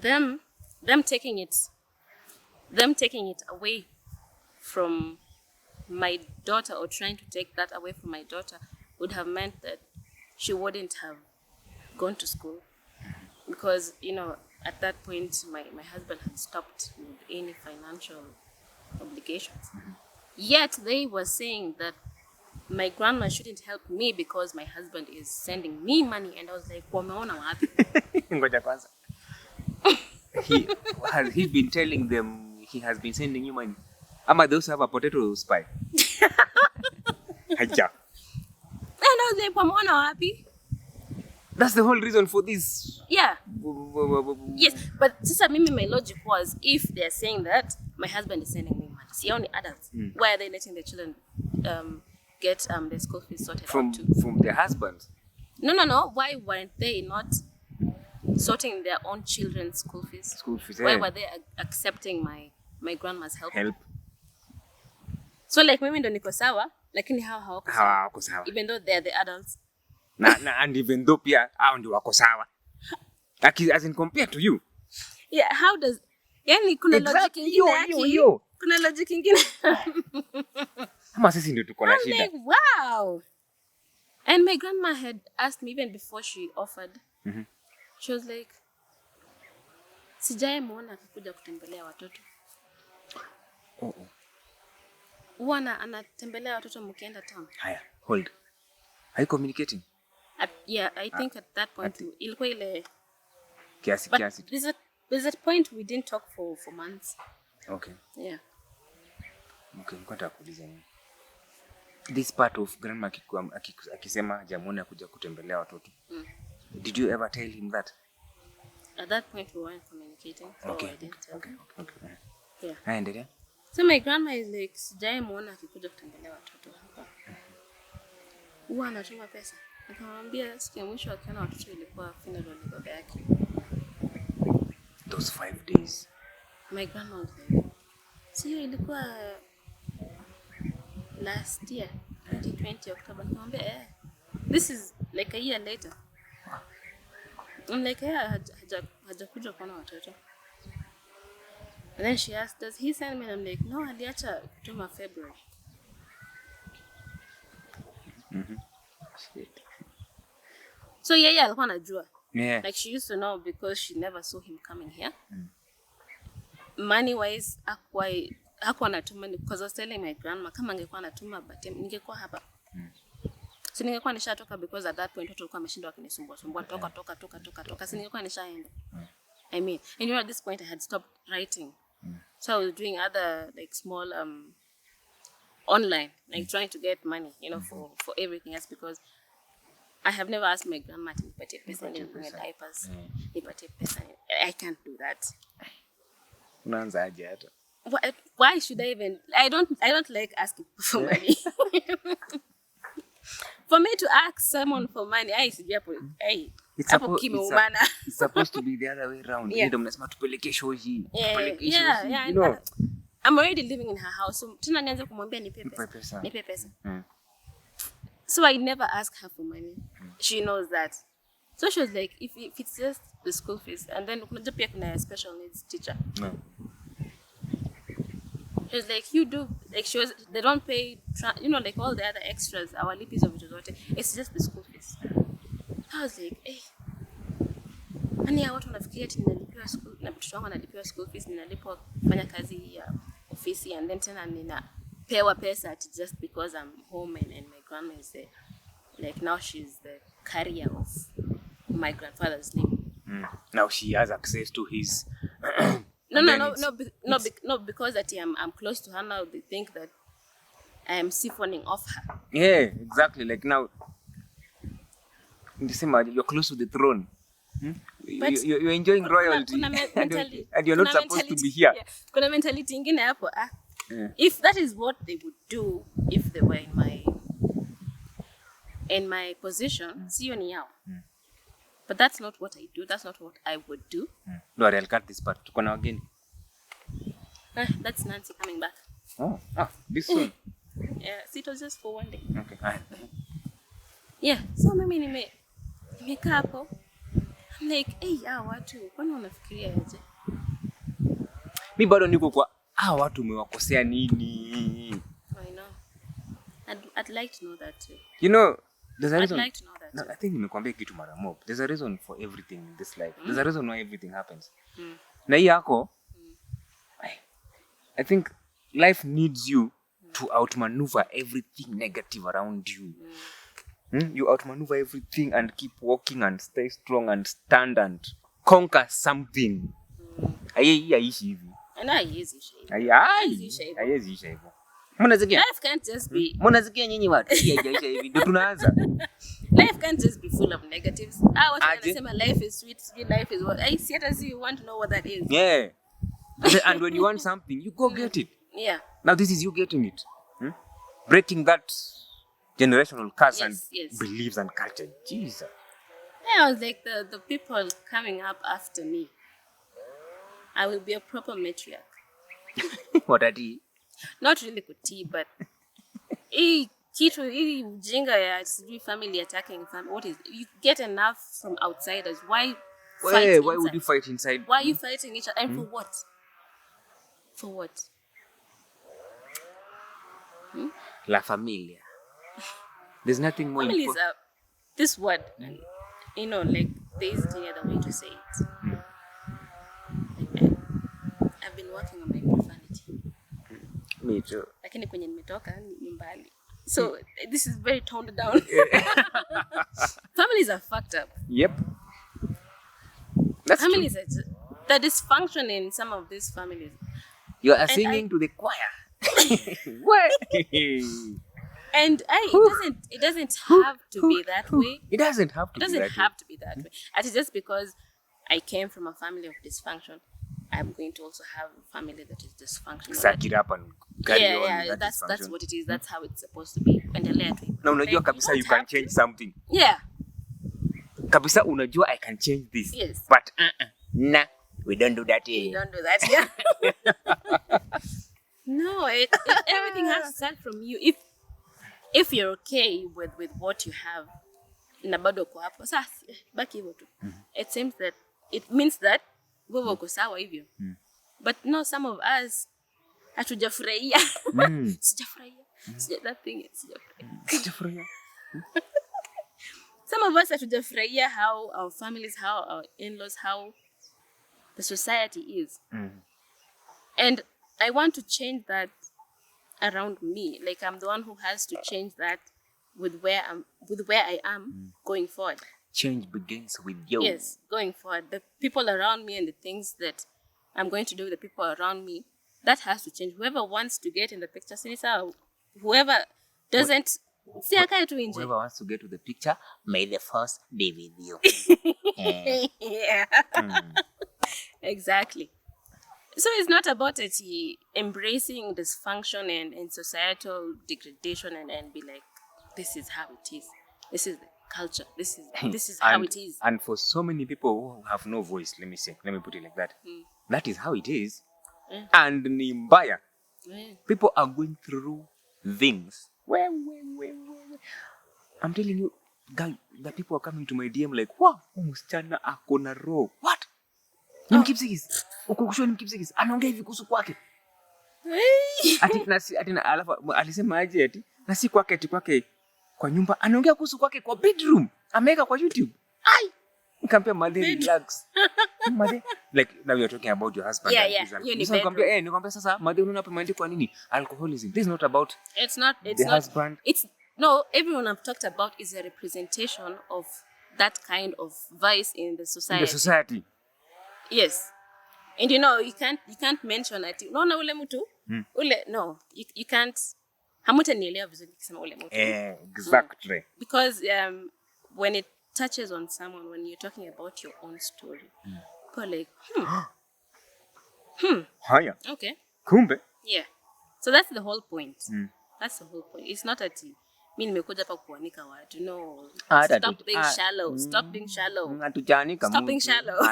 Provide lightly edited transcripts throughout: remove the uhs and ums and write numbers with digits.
them taking it away from my daughter, or trying to take that away from my daughter, would have meant that she wouldn't have gone to school, because at that point my husband had stopped with any financial obligations. Yet they were saying that my grandma shouldn't help me because my husband is sending me money, and I was like, wameona wapi? Ngoja kwanza. Has he been telling them he has been sending you money? Ama those have a potato spy. Haja. And I was like, wameona wapi? That's the whole reason for this. Yeah. Yes, but sasa mimi, my logic was, if they're saying that my husband is sending me money, see, only adults, why are they letting the children get their school fees sorted out too? From their husbands? No. Why weren't they not sorting their own children's school fees? Why were they accepting my grandma's help? So like mimi ndo niko sawa, lakini hawako sawa. Even though they're the adults. And even though pia hao ndio wako sawa. As in compared to you. Yeah, how does kuna logic ingine yake. Kuna logic ingine. Ama sisi ndio tuko na shida. Like, wow. And my grandma had asked me even before she offered. She was like, sijaye muona akikuja kutembelea watoto. Wana anatembelea watoto mkienda town. Haya, hold. Are you communicating? Yeah, I think at that point ilikuwa ile kiasi. There's a point we didn't talk for months. Okay. Yeah. Okay, nkwata kuuliza nini? This part of grandma akisema jamoni akuja kutembelea watoto. Did you ever tell him that? At that point we weren't communicating. So okay. I didn't tell him. Okay. Yeah. Endelea. So my grandma is like, sijaye muona akikuja kutembelea watoto hapa. Huwa anatuma pesa. Nikamwambia siku ya mwisho akiona watoto ilikuwa funeral ya baba yake. Those 5 days. My grandma was like, sio ilikuwa last year, 2020 October. Nikamwambia this is like a year later. I'm like, hajakuja kuona watoto. And then she asked, does he send me? And I'm like, no, aliacha kutuma February. So yeah, alikuwa anajua. Yeah. Like she used to know because she never saw him coming here. Money wise, hakuwa anatuma, because I was telling my grandma kama angekuwa anatuma but ningekuwa hapa. So ningekuwa nishatoka, because at that point watu walikuwa wameshindwa kunisumbua toka. So ningekuwa nishaenda. I mean, and at this point I had stopped writing. So I was doing other like small online, like trying to get money, for everything else, because I have never asked my grandma to nipatie pesa nikununue diapers. Nipatie pesa. I can't do that. Unaanza aje hata? Why should I even? I don't like asking for money. For me to ask someone for money, it's supposed to be the other way around. Ndio mnasema tupeleke show hii. Yeah. I'm already living in her house. So tena nianze kumwambia nipe pesa. So I never ask her for money. She knows that. So she was like, if it's just the school fees, and then kuna pia kuna special needs teacher. She was like, you do, like they don't pay, like all the other extras, our lipis of it, it's just the school fees. I was like, ani watu wanafikiria ati ninalipiwa school, na mtoto wangu analipiwa school fees, ninalipwa kufanya kazi ya ofisi, and then tena ninapewa pesa just because I'm home and my grandma is there. Like now she's the carrier of my grandfather's name. Now she has access to his No, because that I'm close to her now, they think that I am siphoning off her. Yeah, exactly. Like now, you're close to the throne. You're enjoying royalty, and you're not supposed to be here. Yeah. Kuna mentality ingine hapo. If that is what they would do if they were in my position, sio ni yao. But that's not what I do. That's not what I would do. No, I'll cut this part. Tuko na wageni. That's Nancy coming back. This soon. Yeah, so it was just for one day. Okay. Yeah, so mimi nimekaa hapo. I'm like, hey, watu, kwani unafikiria aje? Mi bado niko kwa watu umewakosea nini? I know. I'd like to know that too. You know, there's a reason. I'd like to know that too. I think nimekuambia kitu mara mob. There's a reason for everything in this life. There's a reason why everything happens. Na hii yako, I think life needs you to outmaneuver everything negative around you. You outmaneuver everything and keep walking and stay strong and stand and conquer something. Aishi hivi. And haiwezi isha hivyo. Mnasikia? Life can't just be. Mnasikia nyinyi watu? Haijaisha hivi. Ndio tunaanza. Life can't just be full of negatives. Watu wanasema life is sweet, life is what. I see it as you want to know what that is. Yeah. And when you want something, you go get it. Yeah. Now this is you getting it. Breaking that generational curse and beliefs and culture. Jesus. Yeah, I was like the people coming up after me. I will be a proper matriarch. What are they? Not really kutii, but hii ujinga ya family attacking family. What is you get enough from outsiders? Why fight? Why would you fight inside? Why are you fighting each other? And for what? For what? La familia. There's nothing more important. important. Family is this word, like there isn't any other way to say it. I've been working on my profanity. Me too. Lakini kwenye nimetoka ni mbali. So this is very toned down. Families are fucked up. Yep. That's families true. Are just, the dysfunction in some of these families. You are singing to the choir. What? And it doesn't have to be that way. It doesn't have to. It doesn't have to be that way. And it's just because I came from a family of dysfunction, I'm going to also have a family that is dysfunctional. Suck it up and carry on. Yeah, that's what it is. That's how it's supposed to be. Na unajua kabisa you can change something. Yeah. Kabisa unajua I can change this. Yes. But nah, we don't do that. We don't do that. Yeah. No, everything has to start from you. If you're okay with what you have, na bado uko hapo sasa baki hivyo tu. It seems that it means that wewe uko sawa hivyo. But no, some of us hatujafurahia. Sijafurahia. That thing is sijafurahia. Some of us hatujafurahia how our families, how our in-laws, how the society is. And I want to change that around me. Like I'm the one who has to change that with where I am going forward. Change begins with you. Yes, going forward. The people around me and the things that I'm going to do with the people around me, that has to change. Whoever wants to get in the picture, Sinisa, whoever doesn't, whoever wants to get to the picture, may the force be with you. Yeah. Exactly. So it's not about embracing dysfunction and societal degradation and be like, this is how it is. This is the culture. This is how it is. And for so many people who have no voice, let me put it like that. That is how it is. And ni mbaya. People are going through things. I'm telling you, guys, the people are coming to my DM like, wow, msichana akona roho. What? Ni Mkipsigis. Ukukushwa ni Mkipsigis. Anaongea hivi kuhusu kwake. Alafu alisema aje ati na si kwake ati kwake kwa nyumba, anaongea kuhusu kwake kwa bedroom. Ameweka kwa YouTube. Ai. Nikamwambia mother relax. Mother, like now you're talking about your husband. Nikamwambia sasa mother unaona hapa imeandikwa nini? Alcoholism. This is not about the husband. No, everyone I've talked about is a representation of that kind of vice in the society. In the society. Yes. And you can't mention that. No, ule mtu. Ule, no. You can't. Hamutanielewa vizuri nikisema ule mtu. Exactly. Because when it touches on someone, when you're talking about your own story, people are like, Haya. Okay. Kumbe. Yeah. So that's the whole point. That's the whole point. It's not that mimi nimekuja hapa kuanika watu. No. Stop being shallow. Stop being shallow. Hatujanika mtu. Stop being shallow.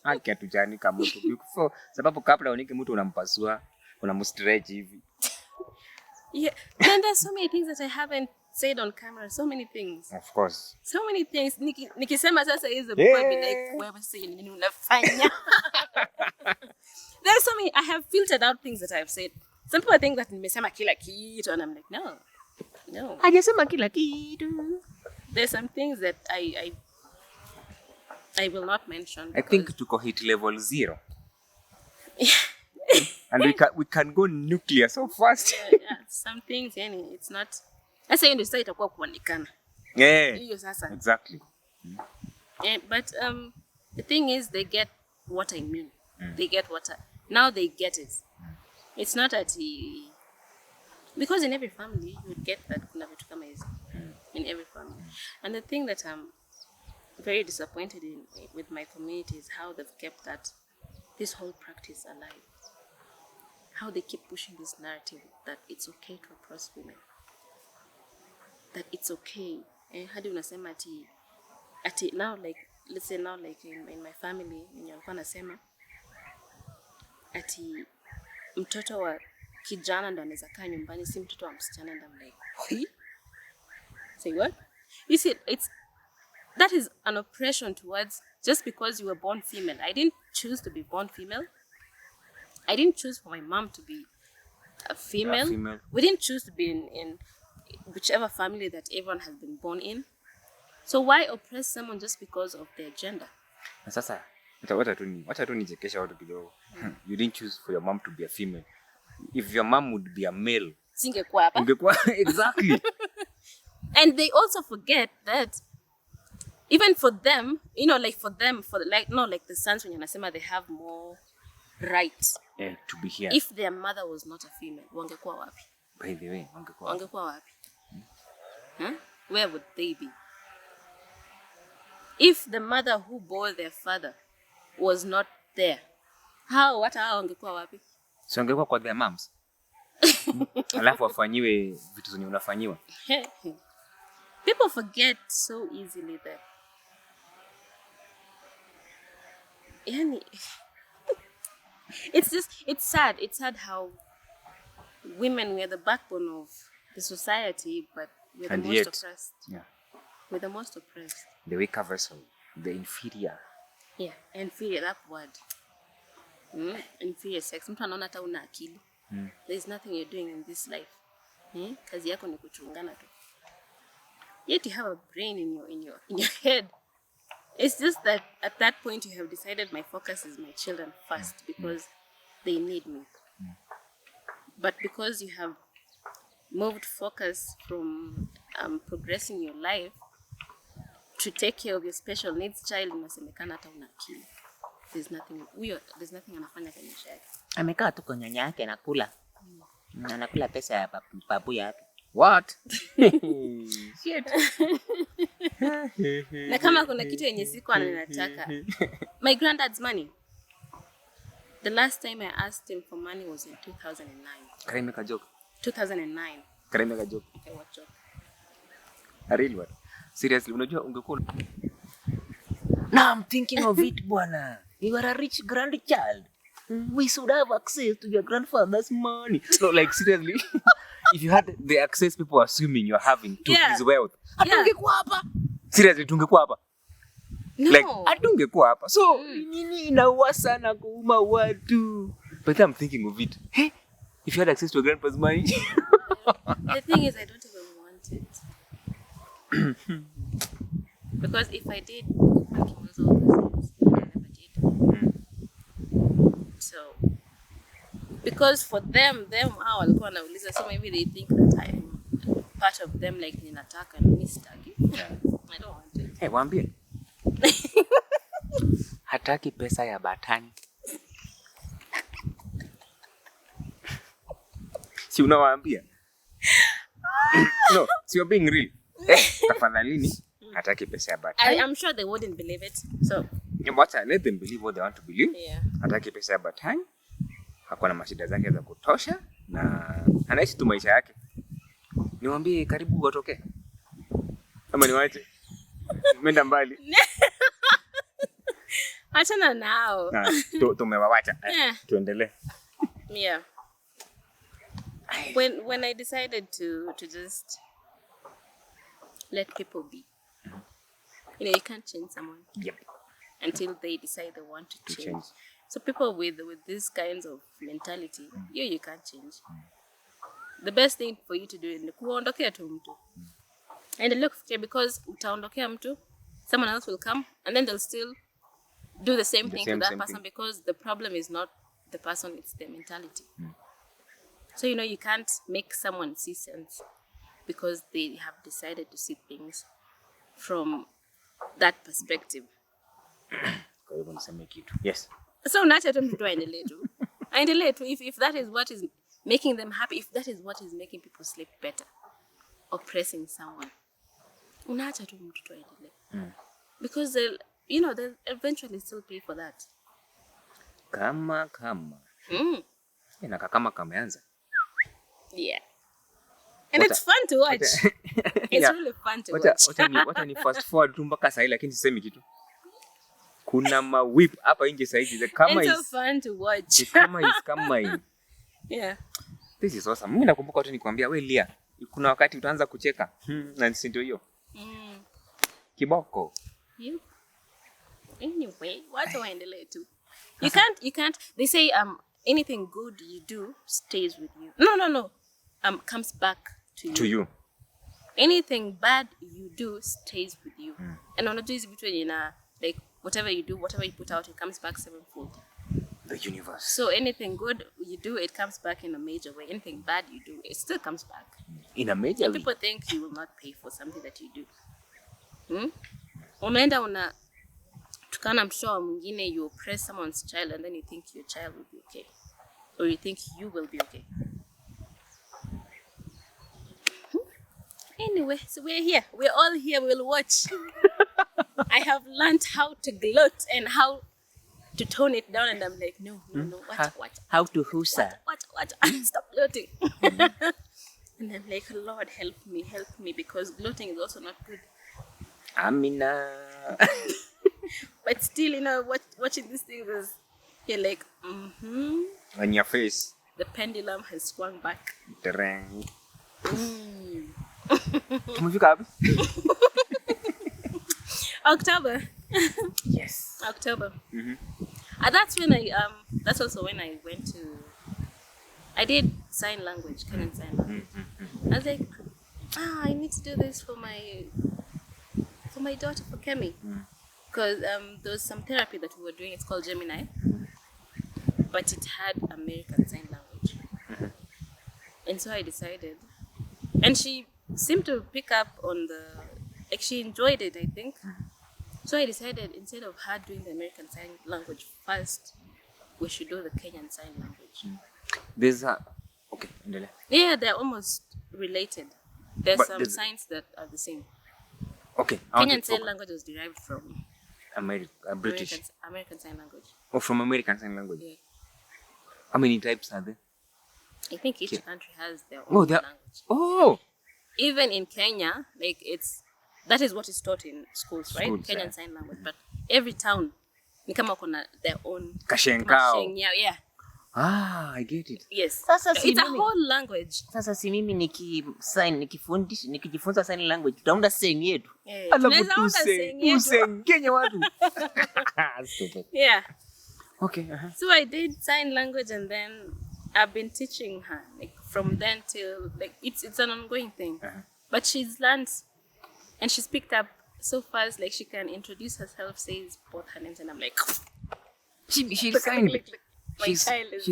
Haki hatujanika mtu. So, sababu kabla unike mtu unampasua, unamstretch hivi. Yeah. Then there's so many things that I haven't said on camera so many things. Of course. So many things. Nikisema sasa hizo people be like, wewe si nini unafanya? There's so many. I have filtered out things that I've said. Some people think that nimesema kila kitu, and I'm like, no. Hajasema kila kitu. There's some things that I will not mention. I think tuko hit level 0. And we can go nuclear so fast. Yeah. Some things, yani, it's not. Sasa hiyo ndio sasa itakuwa kuonekana. Hiyo sasa. Exactly. But the thing is, they get what I mean. They get now they get it. It's not that because in every family you would get that kuna vitu kama hizo. In every family. And the thing that I'm very disappointed in with my community is how they've kept this whole practice alive. How they keep pushing this narrative that it's okay to oppress women. That it's okay. And hadi unasema ati now, like, let's say now, like in my family, walikuwa nasema ati mtoto wa kijana ndo anaweza kaa nyumbani, si mtoto wa msichana. And I'm like, what? Say what? You see, that is an oppression towards, just because you were born female. I didn't choose to be born female. I didn't choose for my mom to be a female. We didn't choose to be in whichever family that everyone has been born in. So why oppress someone just because of their gender? Sasa, wacha tu nichekesha watu kidogo. You didn't choose for your mom to be a female. If your mom would be a male, singekuwa hapa. Exactly. And they also forget that even for them, like the sons, when yanasema they have more rights to be here. If their mother was not a female, wangekuwa wapi? By the way, wangekuwa wapi? Where would they be? If the mother who bore their father was not there, hao wangekuwa wapi? So wangekuwa kwa their moms. Alafu wafanyiwe vitu zenye unafanyiwa. People forget so easily that. Yani, it's sad. It's sad how women were the backbone of the society, but we're the most oppressed. Yeah. We're the most oppressed. The weaker vessel, the inferior. Yeah, inferior, that word. Inferior sex. Mtu anaona hata una akili. There's nothing you're doing in this life. Kazi yako ni kuchungana tu. Yet you have a brain in your head. It's just that at that point you have decided my focus is my children first because they need me. But because you have moved focus from progressing your life to take care of your special needs child, unasemekana hata una akili. There's nothing anafanya kwenye maisha yake. Amekaa tu kwa nyanya yake anakula. Anakula pesa ya babu yake. What? Shit. Na kama kuna kitu yenye siku anataka. My granddad's money. The last time I asked him for money was in 2009. Can I make a joke? 2009. Can I make a joke? Okay, what joke? A real one. Seriously, unajua ungekuwa. Now I'm thinking of it, bwana. You are a rich grandchild. We should have access to your grandfather's money. No, like seriously. If you had the access people assuming you're having to his wealth, atungekuwa hapa. Seriously, tungekuwa hapa. No. Like, atungekuwa hapa. So, nini inaua sana kuuma watu. But I'm thinking of it. Hey, if you had access to your grandpa's money. The thing is, I don't even want it. Because if I did, I can also overseas. I never did. So, because for them hao walikuwa wanauliza, so maybe they think that I'm part of them, like ninataka na mimi sitaki. I don't want it. Hey, waambie. Hataki pesa ya batani. Si unawaambia? No, so you're being real. Tafadhalini, hataki pesa ya batani. I'm sure they wouldn't believe it. So, let them believe what they want to believe. Yeah. Hataki pesa ya batani. Hakuna mashida zake za kutosha na anaishi tu maisha yake. Niwaambie karibu watoke. Ama niwaache. Menda mbali. Achana nao. Tumewawacha. Tuendelee. Yeah. When I decided to just let people be. You can't change someone Yep. until they decide they want to change. change. So people with these kinds of mentality, you can't change. The best thing for you to do is kuondokea tu mtu. And look, because utaondokea mtu, someone else will come and then they'll still do the same thing to that person because the problem is not the person, it's their mentality. So you can't make someone see sense because they have decided to see things from that perspective. Kwa hivyo niseme kitu. Yes. So unaacha tu mtu aendelee tu. If that is what is making them happy, if that is what is making people sleep better, oppressing someone, unaacha tu mtu aendelee. Because they'll eventually still pay for that. Kama. Na kama kameanza. Yeah. And it's fun to watch. It's really fun to watch. Wacha ni fast forward tu mpaka sasa lakini sisemi kitu. Kuna whip hapa nje sasa hivi. It's so fun to watch. Kama. Yeah. This is awesome. Mimi nakumbuka tu nikwambia wewe Lia, kuna wakati utaanza kucheka. Na si ndio hiyo. Kiboko. You. Anyway, watu waendelee tu. You can't. They say anything good you do stays with you. No. Comes back to you. Anything bad you do stays with you. And unajua hizi vitu like whatever you do, whatever you put out, it comes back sevenfold. The universe. So anything good you do, it comes back in a major way. Anything bad you do, it still comes back in a major and way. People think you will not pay for something that you do. Unaenda tukana mtoto wa mwingine, you oppress someone's child and then you think your child will be okay. Or you think you will be okay. Anyway, so we're here. We're all here. We'll watch. I have learned how to gloat and how to tone it down, and I'm like, no. What? How to husa? What? Stop gloating. And I'm like, Lord, help me, because gloating is also not good. Amina. But still, watching these things is, you're like, On your face. The pendulum has swung back. Tumefika wapi? October. Yes. October. That's also when I went to. I did sign language, Kenyan sign language. I was like, I need to do this for my daughter, for Kemi, because there was some therapy that we were doing. It's called Gemini, but it had American Sign Language, and so I decided, and she seemed to pick up on she enjoyed it, I think. So I decided, instead of her doing the American Sign Language first, we should do the Kenyan Sign Language. There's okay, endelea. Yeah, they're almost related. There's some signs that are the same. Okay. Kenyan Sign Language was derived from British. American Sign Language. Oh, from American Sign Language. Yeah. How many types are there? I think each country has their own language. Oh. Even in Kenya, that is what is taught in schools, right? Kenyan Sign Language. But every town, ni kama kuna their own Kashenkao. Yeah. I get it. Yes. Sasa it's a whole language. Sasa si mimi nikijifunza sign language tutaunda seng yetu. Alafu tusengenya watu. Stupid. Yeah. Okay. So I did sign language, and then I've been teaching her from then till it's an ongoing thing. But she's learned and she's picked up so fast. She can introduce herself, says both her names, and I'm like, she signed. She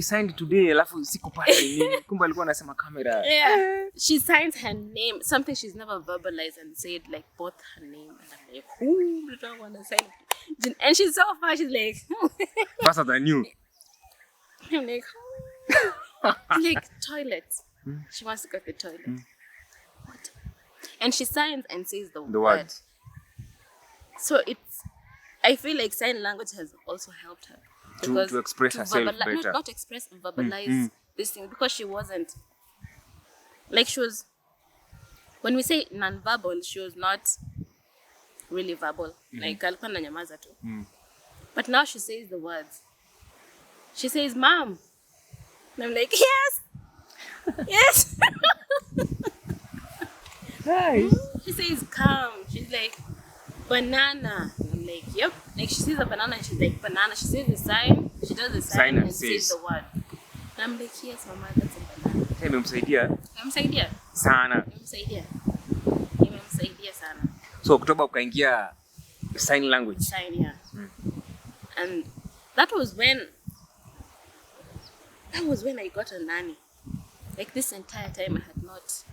signed today, alafu sikupata nini. Kumbe alikuwa anasema kamera. Yeah. She signs her name, something she's never verbalized, and said both her name, and I'm like, who don't want to sign? And she's so far, she's like faster than you. I'm like, toilet. She wants to go to the toilet. What? And she signs and says the word. So I feel like sign language has also helped her. To express herself better. Not express, verbalize this thing, because she wasn't when we say non-verbal, she was not really verbal. Alikuwa ananyamaza tu. But now she says the words. She says, "Mom." And I'm like, yes. Yes. Nice. She says come. She's like, banana. And I'm like, yep. Like she sees a banana and she's like, banana. She sees the sign. She does the sign and says the word. And I'm like, yes, mama, that's a banana. Imemsaidia Imemsaidia sana. Imemsaidia sana. So Oktoba ukaingia sign language. Sign, yeah. And that was when I got a nanny. Like this entire time I had not